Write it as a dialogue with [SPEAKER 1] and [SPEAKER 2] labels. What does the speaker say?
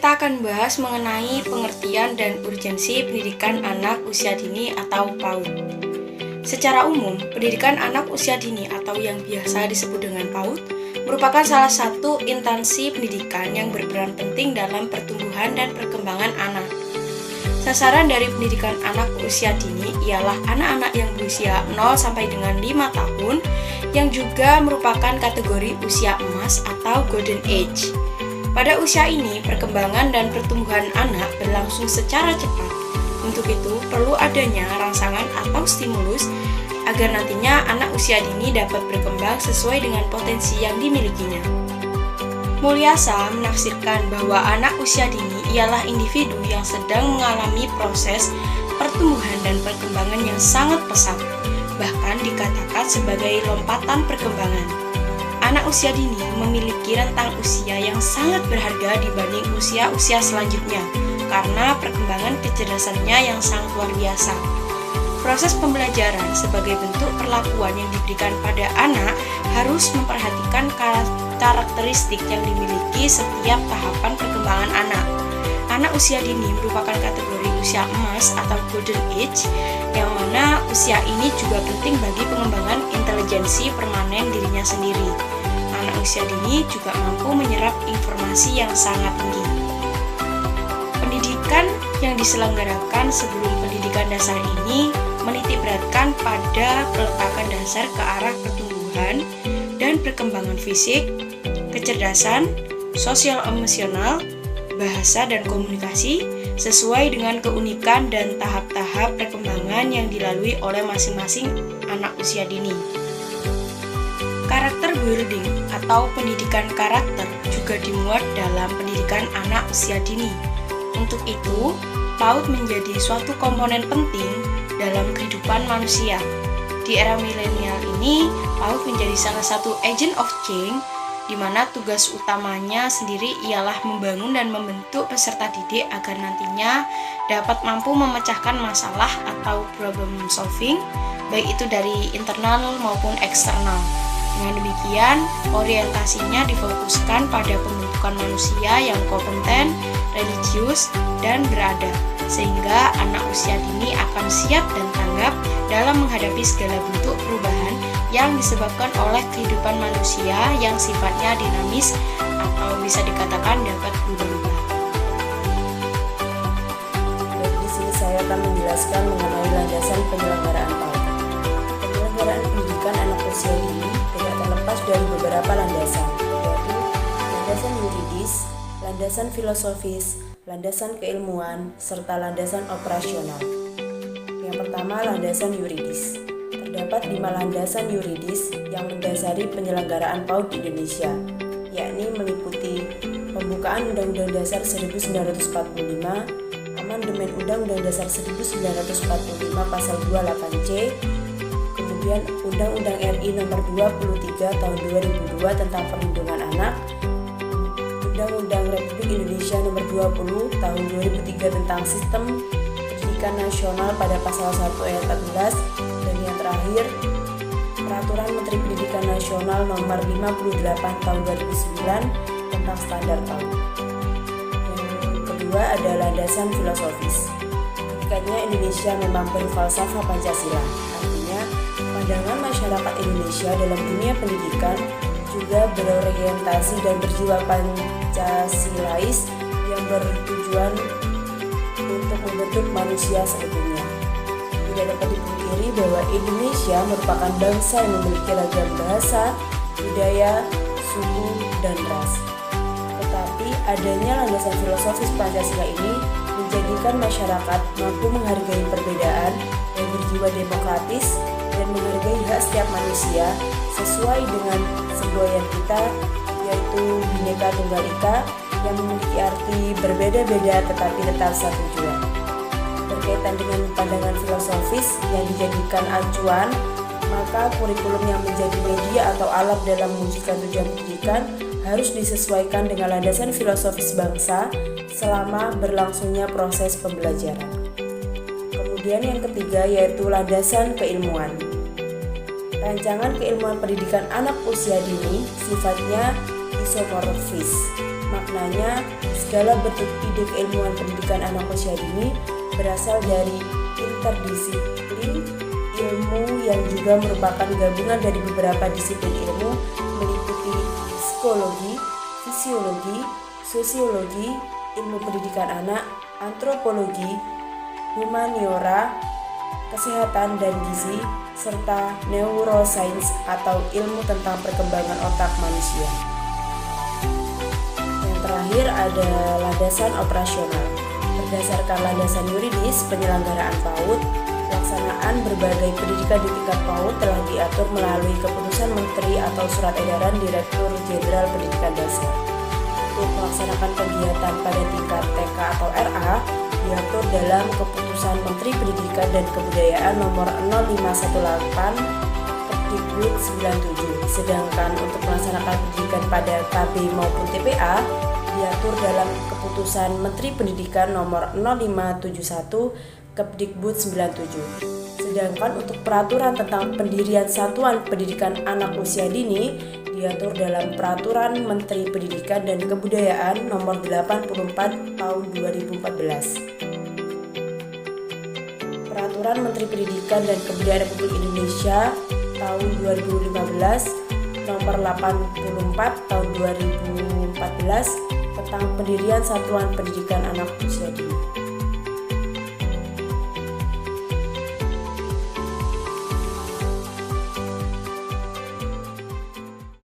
[SPEAKER 1] kita akan bahas mengenai pengertian dan urgensi pendidikan anak usia dini atau PAUD. Secara umum, pendidikan anak usia dini atau yang biasa disebut dengan PAUD merupakan salah satu instansi pendidikan yang berperan penting dalam pertumbuhan dan perkembangan anak. Sasaran dari pendidikan anak usia dini ialah anak-anak yang berusia 0 sampai dengan 5 tahun yang juga merupakan kategori usia emas atau golden age. Pada usia ini, perkembangan dan pertumbuhan anak berlangsung secara cepat. Untuk itu, perlu adanya rangsangan atau stimulus agar nantinya anak usia dini dapat berkembang sesuai dengan potensi yang dimilikinya. Mulyasa menafsirkan bahwa anak usia dini ialah individu yang sedang mengalami proses pertumbuhan dan perkembangan yang sangat pesat, bahkan dikatakan sebagai lompatan perkembangan. Anak usia dini memiliki rentang usia yang sangat berharga dibanding usia-usia selanjutnya karena perkembangan kecerdasannya yang sangat luar biasa. Proses pembelajaran sebagai bentuk perlakuan yang diberikan pada anak harus memperhatikan karakteristik yang dimiliki setiap tahapan perkembangan anak. Anak usia dini merupakan kategori usia emas atau golden age, yang mana usia ini juga penting bagi pengembangan intelijensi permanen dirinya sendiri. Anak usia dini juga mampu menyerap informasi yang sangat tinggi. Pendidikan yang diselenggarakan sebelum pendidikan dasar ini menitikberatkan pada peletakan dasar ke arah pertumbuhan dan perkembangan fisik, kecerdasan, sosial emosional, bahasa dan komunikasi sesuai dengan keunikan dan tahap-tahap perkembangan yang dilalui oleh masing-masing anak usia dini. Karakter building atau pendidikan karakter juga dimuat dalam pendidikan anak usia dini. Untuk itu, PAUD menjadi suatu komponen penting dalam kehidupan manusia. Di era milenial ini, PAUD menjadi salah satu agent of change, di mana tugas utamanya sendiri ialah membangun dan membentuk peserta didik agar nantinya dapat mampu memecahkan masalah atau problem solving, baik itu dari internal maupun eksternal. Dengan demikian, orientasinya difokuskan pada pembentukan manusia yang kompeten, religius, dan beradab, sehingga anak usia dini akan siap dan tanggap dalam menghadapi segala bentuk perubahan yang disebabkan oleh kehidupan manusia yang sifatnya dinamis atau bisa dikatakan dapat berubah-ubah.
[SPEAKER 2] Di sini saya akan menjelaskan mengenai landasan penyelenggaraan PAUD. Penyelenggaraan pendidikan anak usia dini tidak terlepas dari beberapa landasan, yaitu landasan yuridis, landasan filosofis, landasan keilmuan, serta landasan operasional. Yang pertama, landasan yuridis. Terdapat 5 landasan yuridis yang mendasari penyelenggaraan PAUD di Indonesia, yakni meliputi pembukaan Undang-Undang Dasar 1945, Amandemen Undang-Undang Dasar 1945 Pasal 28C, kemudian Undang-Undang RI Nomor 23 Tahun 2002 tentang Perlindungan Anak, Undang-Undang Republik Indonesia Nomor 20 Tahun 2003 tentang Sistem Pendidikan Nasional pada Pasal 1 Ayat 14, dan yang terakhir Peraturan Menteri Pendidikan Nasional Nomor 58 Tahun 2009 tentang Standar PAUD. Yang kedua ada landasan filosofis. Ketikanya Indonesia memang berfalsafah Pancasila. Artinya, pandangan masyarakat Indonesia dalam dunia pendidikan juga berorientasi dan berjiwa Pancasilais yang bertujuan untuk membentuk manusia seutuhnya. Tidak dapat dipungkiri bahwa Indonesia merupakan bangsa yang memiliki ragam bahasa, budaya, suku, dan ras. Tetapi adanya landasan filosofis Pancasila ini menjadikan masyarakat mampu menghargai perbedaan dan berjiwa demokratis dan menghargai hak setiap manusia sesuai dengan semboyan kita, yaitu Bhinneka Tunggal Ika, yang memiliki arti berbeda-beda tetapi tetap satu tujuan. Berkaitan dengan pandangan filosofis yang dijadikan acuan, maka kurikulum yang menjadi media atau alat dalam mewujudkan tujuan pendidikan harus disesuaikan dengan landasan filosofis bangsa selama berlangsungnya proses pembelajaran. Kemudian yang ketiga yaitu landasan keilmuan. Rancangan keilmuan pendidikan anak usia dini sifatnya isomorfis, Maknanya, segala bentuk ide keilmuan pendidikan anak usia dini berasal dari interdisiplin ilmu yang juga merupakan gabungan dari beberapa disiplin ilmu meliputi psikologi, fisiologi, sosiologi, ilmu pendidikan anak, antropologi, humaniora, kesehatan dan gizi, serta neuroscience atau ilmu tentang perkembangan otak manusia. Yang terakhir ada landasan operasional. Berdasarkan landasan yuridis penyelenggaraan PAUD, pelaksanaan berbagai pendidikan di tingkat PAUD telah diatur melalui keputusan Menteri atau Surat Edaran Direktur Jenderal Pendidikan Dasar. Untuk melaksanakan kegiatan pada tingkat TK atau RA diatur dalam Keputusan Menteri Pendidikan dan Kebudayaan Nomor 0518 Kepdikbud 97. Sedangkan untuk melaksanakan pendidikan pada KB maupun TPA diatur dalam Keputusan Menteri Pendidikan Nomor 0571 Kepdikbud 97. Sedangkan untuk peraturan tentang pendirian Satuan Pendidikan Anak Usia Dini diatur dalam Peraturan Menteri Pendidikan dan Kebudayaan Nomor 84 Tahun 2014. Peraturan Menteri Pendidikan dan Kebudayaan Republik Indonesia Tahun 2015 Nomor 84 Tahun 2014 tentang pendirian Satuan Pendidikan Anak Usia Dini.